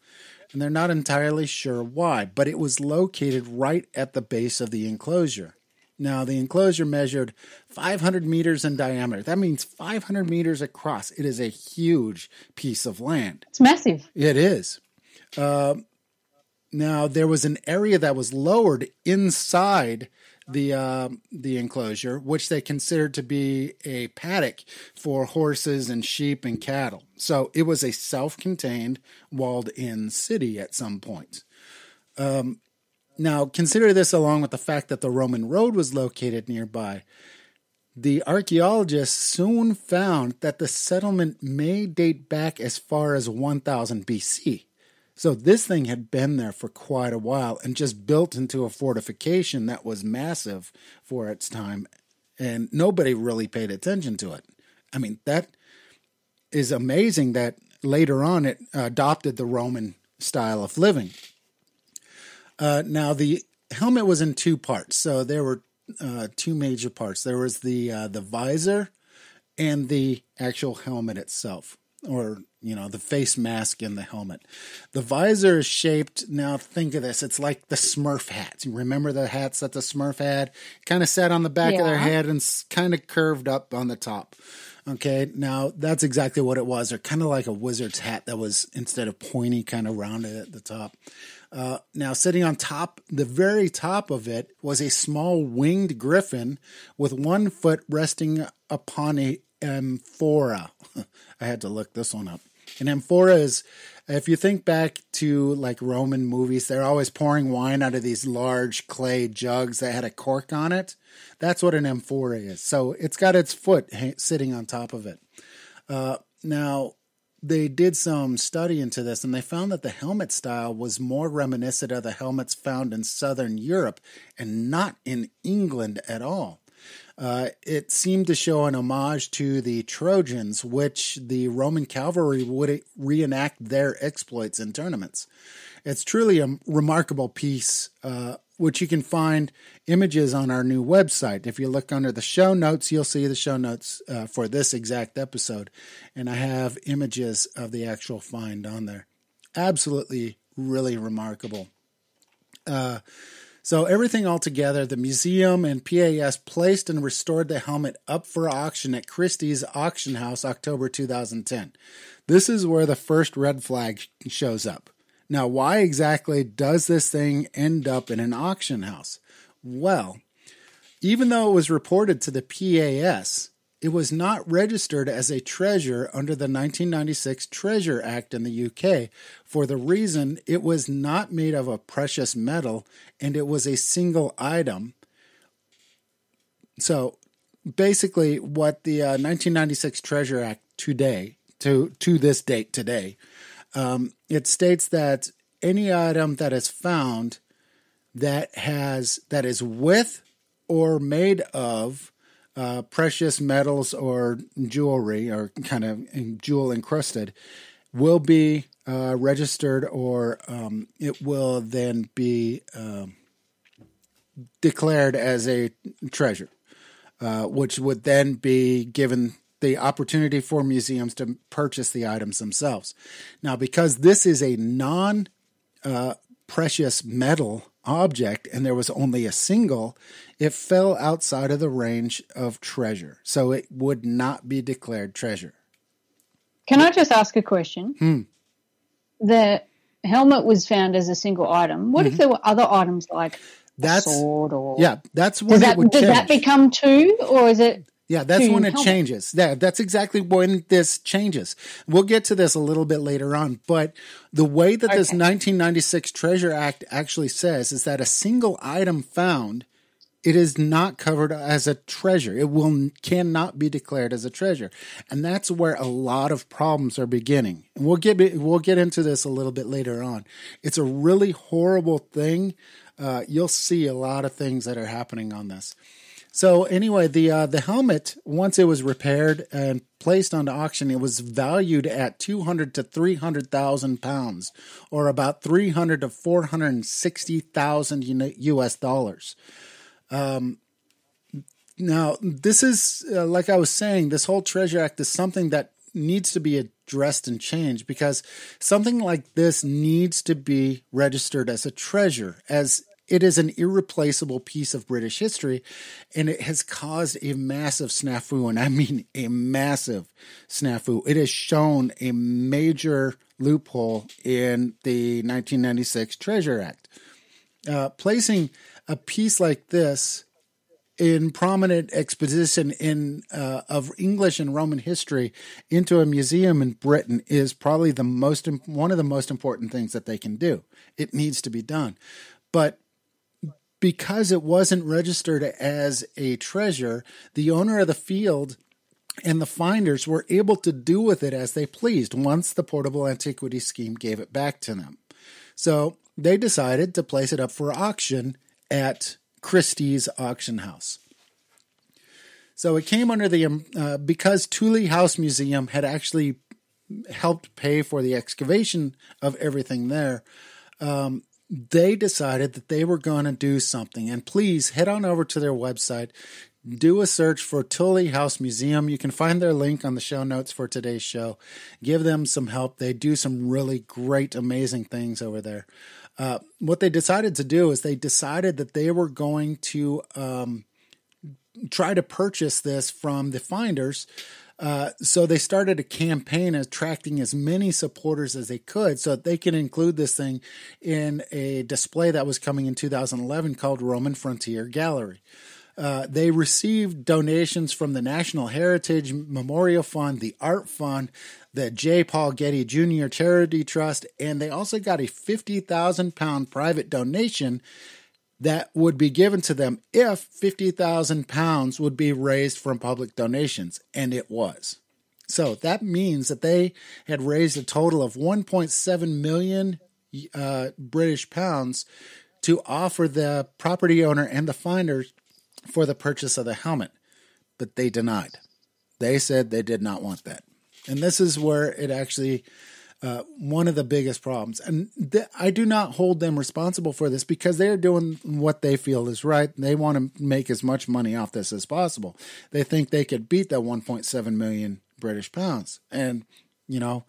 And they're not entirely sure why, but it was located right at the base of the enclosure. Now, the enclosure measured 500 meters in diameter. That means 500 meters across. It is a huge piece of land. It's massive. It is. Now, there was an area that was lowered inside the enclosure, which they considered to be a paddock for horses and sheep and cattle. So it was a self-contained, walled-in city at some point. Now, consider this along with the fact that the Roman road was located nearby. The archaeologists soon found that the settlement may date back as far as 1000 BC. So this thing had been there for quite a while and just built into a fortification that was massive for its time, and nobody really paid attention to it. I mean, that is amazing that later on it adopted the Roman style of living. Now, the helmet was in 2 parts. So there were two major parts. There was the visor and the actual helmet itself, or the face mask in the helmet. The visor is shaped. Now think of this. It's like the Smurf hats. You remember the hats that the Smurf had? Kind of sat on the back of their head and kind of curved up on the top. Okay, now that's exactly what it was. They're kind of like a wizard's hat that was, instead of pointy, kind of rounded at the top. Now, sitting on top, the very top of it, was a small winged griffin with one foot resting upon a amphora. I had to look this one up. An amphora is, if you think back to like Roman movies, they're always pouring wine out of these large clay jugs that had a cork on it. That's what an amphora is. So it's got its foot sitting on top of it. Now, they did some study into this, and they found that the helmet style was more reminiscent of the helmets found in southern Europe and not in England at all. It seemed to show an homage to the Trojans, which the Roman cavalry would reenact their exploits in tournaments. It's truly a remarkable piece, which you can find images on our new website. If you look under the show notes, you'll see the show notes for this exact episode. And I have images of the actual find on there. Absolutely, really remarkable. So everything all together, the museum and PAS placed and restored the helmet up for auction at Christie's auction house, October 2010. This is where the first red flag shows up. Now, why exactly does this thing end up in an auction house? Well, even though it was reported to the PAS, it was not registered as a treasure under the 1996 Treasure Act in the UK for the reason it was not made of a precious metal and it was a single item. So basically what the 1996 Treasure Act today, to this date today, it states that any item that is found that is with or made of precious metals or jewelry, or kind of jewel encrusted, will be registered, or it will then be declared as a treasure, which would then be given the opportunity for museums to purchase the items themselves. Now, because this is a non-precious metal object and there was only a single, it fell outside of the range of treasure. So it would not be declared treasure. Can I just ask a question? The helmet was found as a single item. What if there were other items like a sword or... Yeah, that's when it would change. Does that become two, or is it... Yeah, that's when it changes. Yeah, that's exactly when this changes. We'll get to this a little bit later on, but the way that this 1996 Treasure Act actually says is that a single item found, it is not covered as a treasure. It cannot be declared as a treasure, and that's where a lot of problems are beginning. And we'll get into this a little bit later on. It's a really horrible thing. You'll see a lot of things that are happening on this. So anyway, the helmet, once it was repaired and placed onto auction, it was valued at 200 to 300,000 pounds, or about 300 to 460,000 US dollars. Now, this is, like I was saying, this whole Treasure Act is something that needs to be addressed and changed, because something like this needs to be registered as a treasure, as it is an irreplaceable piece of British history, and it has caused a massive snafu, and I mean a massive snafu. It has shown a major loophole in the 1996 Treasure Act. Placing a piece like this in prominent exposition of English and Roman history into a museum in Britain is probably one of the most important things that they can do. It needs to be done. But because it wasn't registered as a treasure, the owner of the field and the finders were able to do with it as they pleased once the Portable Antiquity Scheme gave it back to them. So they decided to place it up for auction at Christie's auction house. So it came under the, because Tooley House Museum had actually helped pay for the excavation of everything there, they decided that they were going to do something. And please head on over to their website, do a search for Tully House Museum. You can find their link on the show notes for today's show. Give them some help. They do some really great, amazing things over there. What they decided to do is they decided that they were going to try to purchase this from the finders. So they started a campaign attracting as many supporters as they could so that they could include this thing in a display that was coming in 2011 called Roman Frontier Gallery. They received donations from the National Heritage Memorial Fund, the Art Fund, the J. Paul Getty Jr. Charity Trust, and they also got a £50,000 private donation that would be given to them if £50,000 would be raised from public donations, and it was. So that means that they had raised a total of 1.7 million British pounds to offer the property owner and the finders for the purchase of the helmet, but they denied. They said they did not want that. And this is where it actually, one of the biggest problems. And I do not hold them responsible for this because they're doing what they feel is right. They want to make as much money off this as possible. They think they could beat that 1.7 million British pounds. And, you know,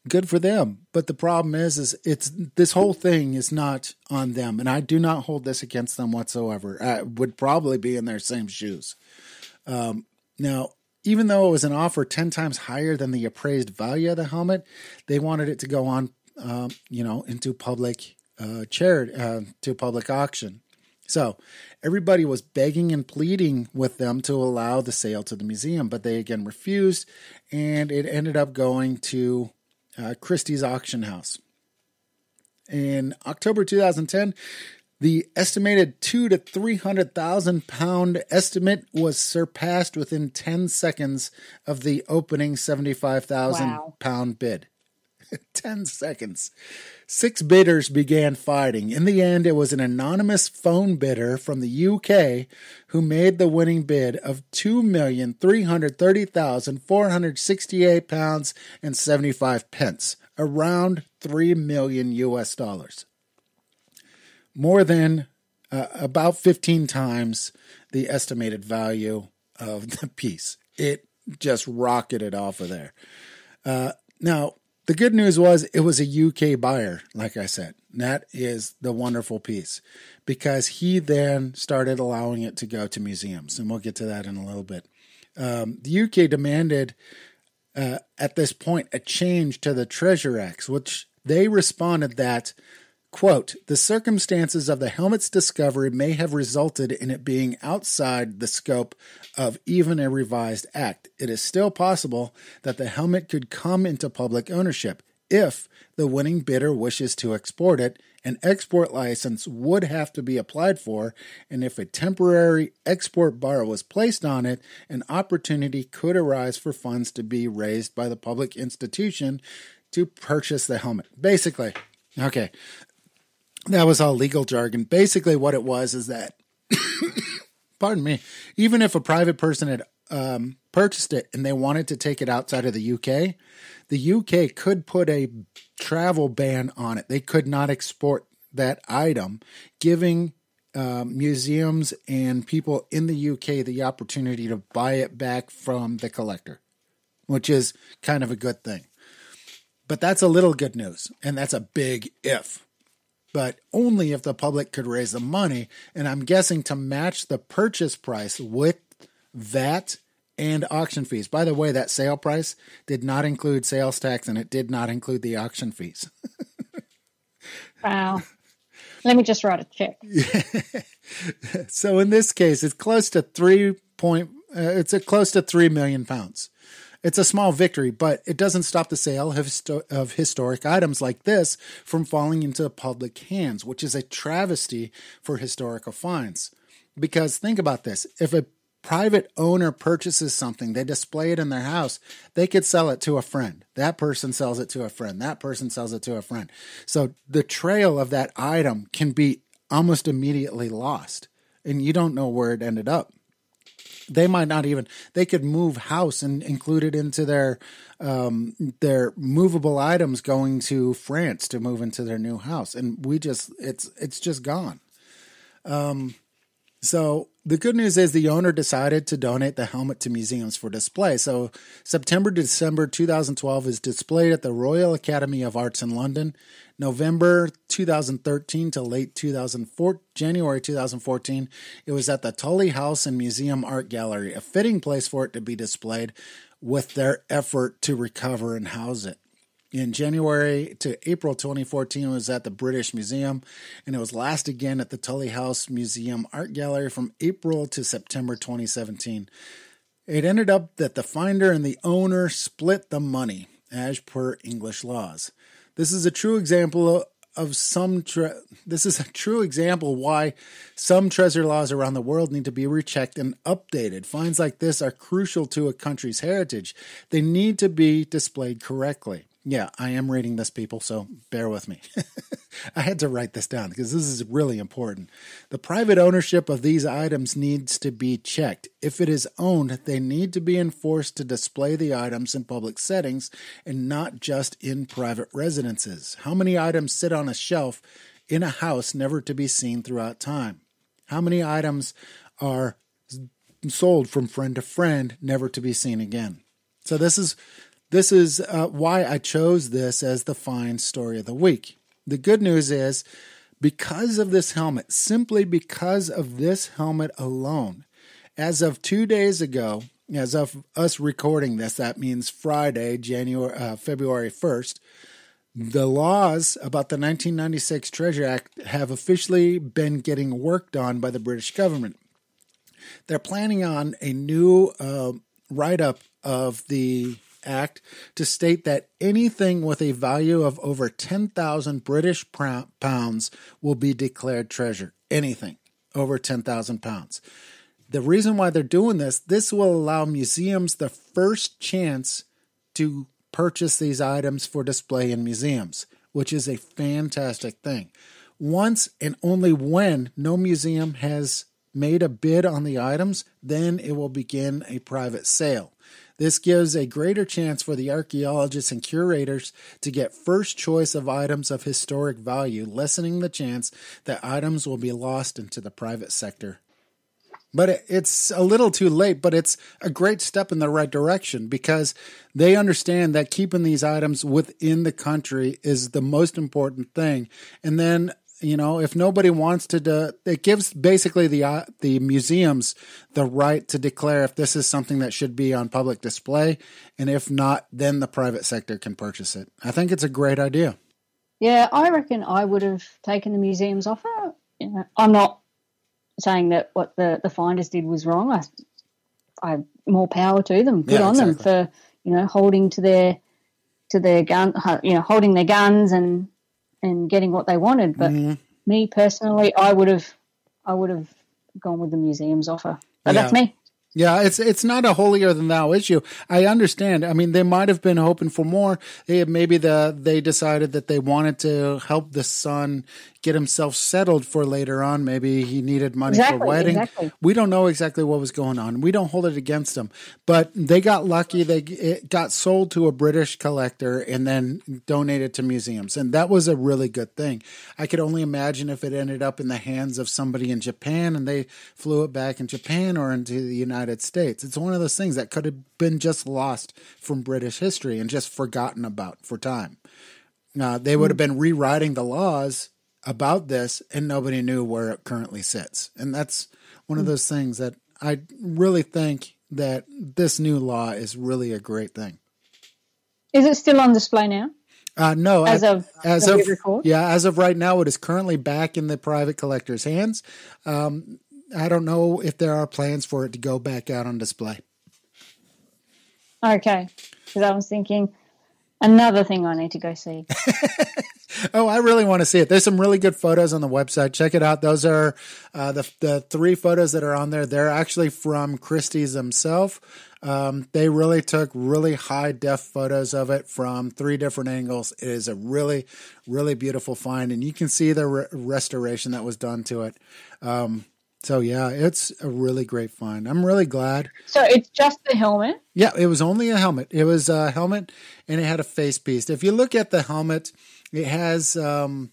good for them. But the problem is it's this whole thing is not on them. And I do not hold this against them whatsoever. I would probably be in their same shoes. Now, even though it was an offer 10 times higher than the appraised value of the helmet, they wanted it to go on, into public to public auction. So everybody was begging and pleading with them to allow the sale to the museum, but they again refused, and it ended up going to Christie's auction house. In October 2010, the estimated £200,000 to £300,000 estimate was surpassed within 10 seconds of the opening £75,000 bid. 10 seconds. 6 bidders began fighting. In the end, it was an anonymous phone bidder from the UK who made the winning bid of £2,330,468 and 75 pence, around $3 million US. More than about 15 times the estimated value of the piece. It just rocketed off of there. Now, the good news was it was a UK buyer, like I said. And that is the wonderful piece, because he then started allowing it to go to museums, and we'll get to that in a little bit. The UK demanded, at this point, a change to the Treasure Acts, which they responded that, quote, the circumstances of the helmet's discovery may have resulted in it being outside the scope of even a revised act. It is still possible that the helmet could come into public ownership. If the winning bidder wishes to export it, an export license would have to be applied for, and if a temporary export bar was placed on it, an opportunity could arise for funds to be raised by the public institution to purchase the helmet. Basically, okay, that was all legal jargon. Basically what it was is that, pardon me, even if a private person had purchased it and they wanted to take it outside of the UK could put a travel ban on it. They could not export that item, giving museums and people in the UK the opportunity to buy it back from the collector, which is kind of a good thing. But that's a little good news, and that's a big if. But only if the public could raise the money, and I'm guessing to match the purchase price with VAT and auction fees. By the way, that sale price did not include sales tax, and it did not include the auction fees. Wow. Let me just write a check. So in this case, it's close to close to £3 million. It's a small victory, but it doesn't stop the sale of historic items like this from falling into public hands, which is a travesty for historical finds. Because think about this. If a private owner purchases something, they display it in their house, they could sell it to a friend. That person sells it to a friend. That person sells it to a friend. So the trail of that item can be almost immediately lost, and you don't know where it ended up. they might not even, they could move house and include it into their movable items going to France to move into their new house. And it's just gone. So the good news is the owner decided to donate the helmet to museums for display. So September to December 2012 is displayed at the Royal Academy of Arts in London. November 2013 to late January 2014, it was at the Tully House and Museum Art Gallery, a fitting place for it to be displayed with their effort to recover and house it. In January to April 2014, it was at the British Museum, and it was last again at the Tully House Museum Art Gallery from April to September 2017. It ended up that the finder and the owner split the money, as per English laws. This is a true example of why some treasure laws around the world need to be rechecked and updated. Finds like this are crucial to a country's heritage. They need to be displayed correctly. Yeah, I am reading this, people, so bear with me. I had to write this down because this is really important. The private ownership of these items needs to be checked. If it is owned, they need to be enforced to display the items in public settings and not just in private residences. How many items sit on a shelf in a house never to be seen throughout time? How many items are sold from friend to friend, never to be seen again? So this is why I chose this as the find story of the week. The good news is, because of this helmet, simply because of this helmet alone, as of 2 days ago, as of us recording this, that means Friday, February 1st, the laws about the 1996 Treasure Act have officially been getting worked on by the British government. They're planning on a new write-up of the Act to state that anything with a value of over 10,000 British pounds will be declared treasure. Anything over 10,000 pounds. The reason why they're doing this will allow museums the first chance to purchase these items for display in museums, which is a fantastic thing. Once and only when no museum has made a bid on the items, then it will begin a private sale. This gives a greater chance for the archaeologists and curators to get first choice of items of historic value, lessening the chance that items will be lost into the private sector. But it's a little too late, but it's a great step in the right direction because they understand that keeping these items within the country is the most important thing. And then, if nobody wants to, it gives basically the museums the right to declare if this is something that should be on public display. And if not, then the private sector can purchase it. I think it's a great idea. Yeah, I reckon I would have taken the museum's offer. I'm not saying that what the finders did was wrong. I more power to them. Good on them for holding to their gun, holding their guns and getting what they wanted. But me personally, I would have gone with the museum's offer. But that's me. Yeah, it's not a holier than thou issue. I understand. I mean, they might have been hoping for more. Maybe they decided that they wanted to help the son get himself settled for later on. Maybe he needed money for wedding. Exactly. We don't know exactly what was going on. We don't hold it against them. But they got lucky. It got sold to a British collector and then donated to museums. And that was a really good thing. I could only imagine if it ended up in the hands of somebody in Japan and they flew it back in Japan or into the United States. It's one of those things that could have been just lost from British history and just forgotten about for time. They would have been rewriting the laws about this and nobody knew where it currently sits. And that's one of those things that I really think that this new law is really a great thing. Is it still on display now? No. As of right now, it is currently back in the private collector's hands. I don't know if there are plans for it to go back out on display. Okay. Because I was thinking another thing I need to go see. Oh, I really want to see it. There's some really good photos on the website. Check it out. Those are the 3 photos that are on there. They're actually from Christie's themselves. They really took really high def photos of it from 3 different angles. It is a really, really beautiful find, and you can see the restoration that was done to it. So, yeah, it's a really great find. I'm really glad. So it's just the helmet? Yeah, it was only a helmet. It was a helmet, and it had a face piece. If you look at the helmet, it has... so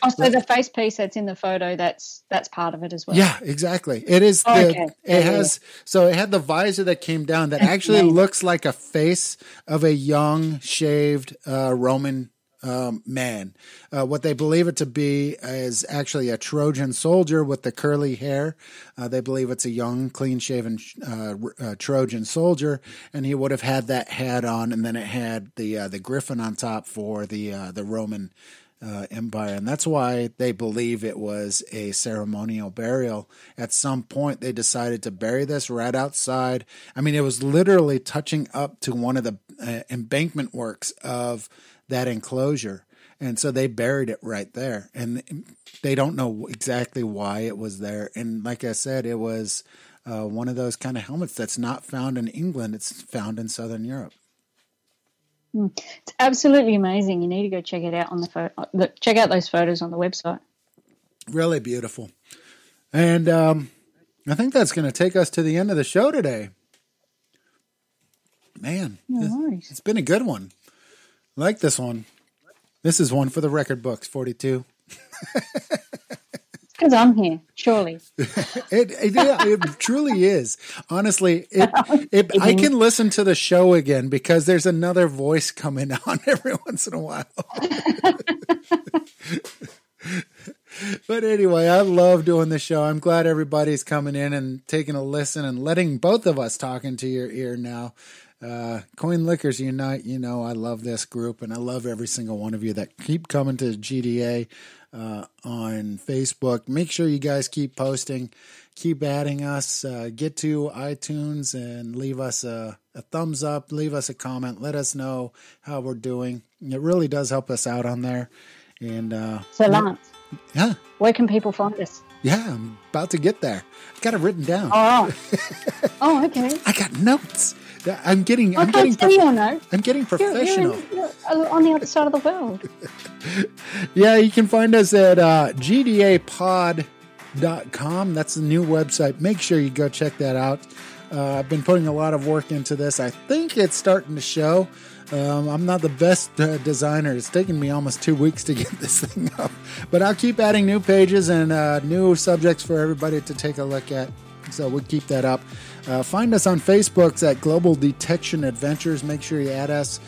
the face piece that's in the photo, that's part of it as well. Yeah, exactly. It is. It has. So it had the visor that came down that actually looks like a face of a young, shaved Roman man. What they believe it to be is actually a Trojan soldier with the curly hair. They believe it's a young, clean-shaven Trojan soldier, and he would have had that hat on, and then it had the griffin on top for the Roman Empire, and that's why they believe it was a ceremonial burial. At some point, they decided to bury this right outside. I mean, it was literally touching up to one of the embankment works of that enclosure, and so they buried it right there. And they don't know exactly why it was there. And like I said, it was one of those kind of helmets that's not found in England; it's found in Southern Europe. It's absolutely amazing. You need to go check it out on the check out those photos on the website. Really beautiful. And I think that's going to take us to the end of the show today. Man, it's been a good one. I like this one. This is one for the record books, 42. Because I'm here, surely. It truly is. Honestly, I can listen to the show again because there's another voice coming on every once in a while. But anyway, I love doing the show. I'm glad everybody's coming in and taking a listen and letting both of us talk into your ear now. Coin Lickers Unite, I love this group, and I love every single one of you that keep coming to GDA on Facebook. Make sure you guys keep posting, keep adding us, get to iTunes and leave us a thumbs up, leave us a comment, let us know how we're doing. It really does help us out on there. And so Lance, yeah, where can people find us? Yeah, I'm about to get there. I got it written down. Oh, okay. I got notes. I'm getting your notes. I'm getting professional. You're on the other side of the world. Yeah, you can find us at GDApod.com. That's the new website. Make sure you go check that out. I've been putting a lot of work into this. I think it's starting to show. I'm not the best designer. It's taken me almost 2 weeks to get this thing up. But I'll keep adding new pages and new subjects for everybody to take a look at. So we'll keep that up. Find us on Facebook at Global Detection Adventures. Make sure you add us.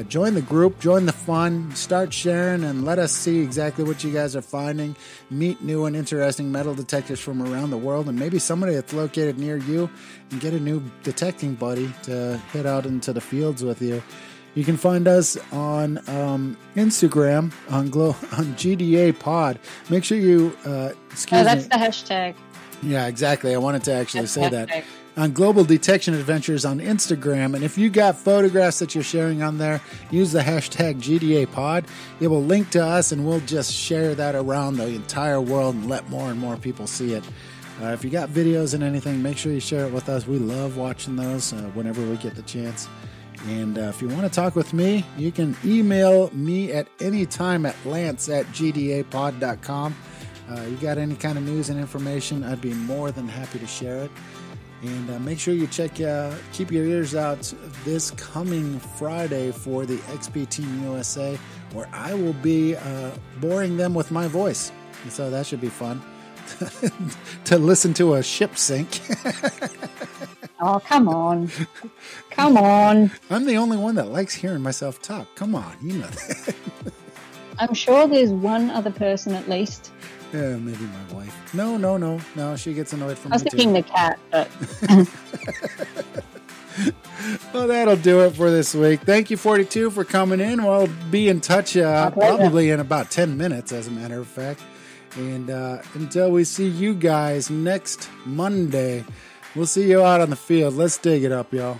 Join the group. Join the fun. Start sharing and let us see exactly what you guys are finding. Meet new and interesting metal detectors from around the world, and maybe somebody that's located near you, and get a new detecting buddy to head out into the fields with you. You can find us on Instagram on GDA Pod. Make sure you that's the hashtag. Yeah, exactly. I wanted to actually say that. On Global Detection Adventures on Instagram. And if you got photographs that you're sharing on there, use the hashtag GDA Pod. It will link to us, and we'll just share that around the entire world and let more and more people see it. If you got videos and anything, make sure you share it with us. We love watching those whenever we get the chance. And if you want to talk with me, you can email me at any time at lance@gdapod.com. You got any kind of news and information, I'd be more than happy to share it. And make sure you keep your ears out this coming Friday for the XP Team USA, where I will be boring them with my voice. And so that should be fun to listen to a ship sink. Oh, come on. Come on. I'm the only one that likes hearing myself talk. Come on, you know that. I'm sure there's one other person at least. Yeah, maybe my wife. No, she gets annoyed from me too. I was thinking the cat, but... Well, that'll do it for this week. Thank you, 42, for coming in. We'll be in touch probably in about 10 minutes, as a matter of fact. And until we see you guys next Monday, we'll see you out on the field. Let's dig it up, y'all.